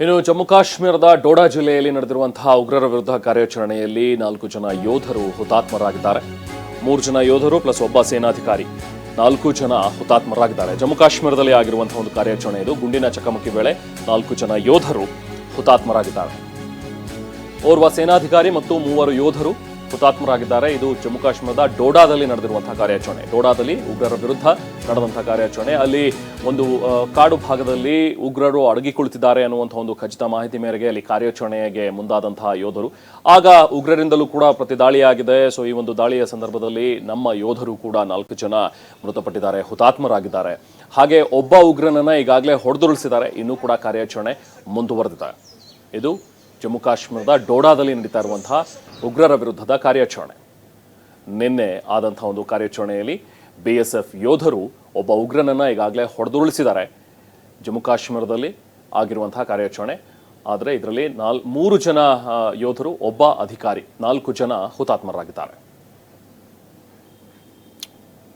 ಇನ್ನು ಜಮ್ಮು ಕಾಶ್ಮೀರದ ಡೋಡಾ ಜಿಲ್ಲೆಯಲ್ಲಿ ನಡೆದಿರುವಂತಹ ಉಗ್ರರ ವಿರುದ್ಧ ಕಾರ್ಯಾಚರಣೆಯಲ್ಲಿ 4 ಜನ ಯೋಧರು ಹುತಾತ್ಮರಾಗಿದ್ದಾರೆ. 3 ಜನ ಯೋಧರು ಪ್ಲಸ್ ಒಬ್ಬ ಸೇನಾಧಿಕಾರಿ 4 ಜನ ಹುತಾತ್ಮರಾಗಿದ್ದಾರೆ. ಜಮ್ಮು ಕಾಶ್ಮೀರದಲ್ಲಿ ಆಗಿರುವಂತಹ ಒಂದು ಕಾರ್ಯಾಚರಣೆ ಇದು. ಗುಂಡಿನ ಚಕಮಕಿ ವೇಳೆ 4 ಜನ ಯೋಧರು ಹುತಾತ್ಮರಾಗಿದ್ದಾರೆ. ಓರ್ವ ಸೇನಾಧಿಕಾರಿ ಮತ್ತು 3 ಯೋಧರು ಹುತಾತ್ಮರಾಗಿದ್ದಾರೆ. ಇದು ಜಮ್ಮು ಕಾಶ್ಮೀರದ ಡೋಡಾದಲ್ಲಿ ನಡೆದಿರುವಂತಹ ಕಾರ್ಯಾಚರಣೆ. ಡೋಡಾದಲ್ಲಿ ಉಗ್ರರ ವಿರುದ್ಧ ನಡೆದಂತಹ ಕಾರ್ಯಾಚರಣೆ. ಅಲ್ಲಿ ಒಂದು ಕಾಡು ಭಾಗದಲ್ಲಿ ಉಗ್ರರು ಅಡಗಿ ಕುಳಿತಿದ್ದಾರೆ ಅನ್ನುವಂತಹ ಒಂದು ಖಚಿತ ಮಾಹಿತಿ ಮೇರೆಗೆ ಅಲ್ಲಿ ಕಾರ್ಯಾಚರಣೆಗೆ ಮುಂದಾದಂತಹ ಯೋಧರು. ಆಗ ಉಗ್ರರಿಂದಲೂ ಕೂಡ ಪ್ರತಿದಾಳಿಯಾಗಿದೆ. ಸೊ ಈ ಒಂದು ದಾಳಿಯ ಸಂದರ್ಭದಲ್ಲಿ ನಮ್ಮ ಯೋಧರು ಕೂಡ 4 ಜನ ಮೃತಪಟ್ಟಿದ್ದಾರೆ, ಹುತಾತ್ಮರಾಗಿದ್ದಾರೆ. ಹಾಗೆ ಒಬ್ಬ ಉಗ್ರನನ್ನ ಈಗಾಗಲೇ ಹೊಡೆದುರುಳಿಸಿದ್ದಾರೆ. ಇನ್ನೂ ಕೂಡ ಕಾರ್ಯಾಚರಣೆ ಮುಂದುವರೆದಿದೆ. ಇದು ಜಮ್ಮು ಕಾಶ್ಮೀರದ ಡೋಡಾದಲ್ಲಿ ನಡೀತಾ ಇರುವಂತಹ ಉಗ್ರರ ವಿರುದ್ಧದ ಕಾರ್ಯಾಚರಣೆ. ನಿನ್ನೆ ಆದಂತಹ ಒಂದು ಕಾರ್ಯಾಚರಣೆಯಲ್ಲಿ BSF ಯೋಧರು ಒಬ್ಬ ಉಗ್ರನನ್ನ ಈಗಾಗಲೇ ಹೊಡೆದುರುಳಿಸಿದ್ದಾರೆ. ಜಮ್ಮು ಕಾಶ್ಮೀರದಲ್ಲಿ ಆಗಿರುವಂತಹ ಕಾರ್ಯಾಚರಣೆ. ಆದರೆ ಇದರಲ್ಲಿ 3 ಜನ ಯೋಧರು, ಒಬ್ಬ ಅಧಿಕಾರಿ, 4 ಜನ ಹುತಾತ್ಮರಾಗಿದ್ದಾರೆ.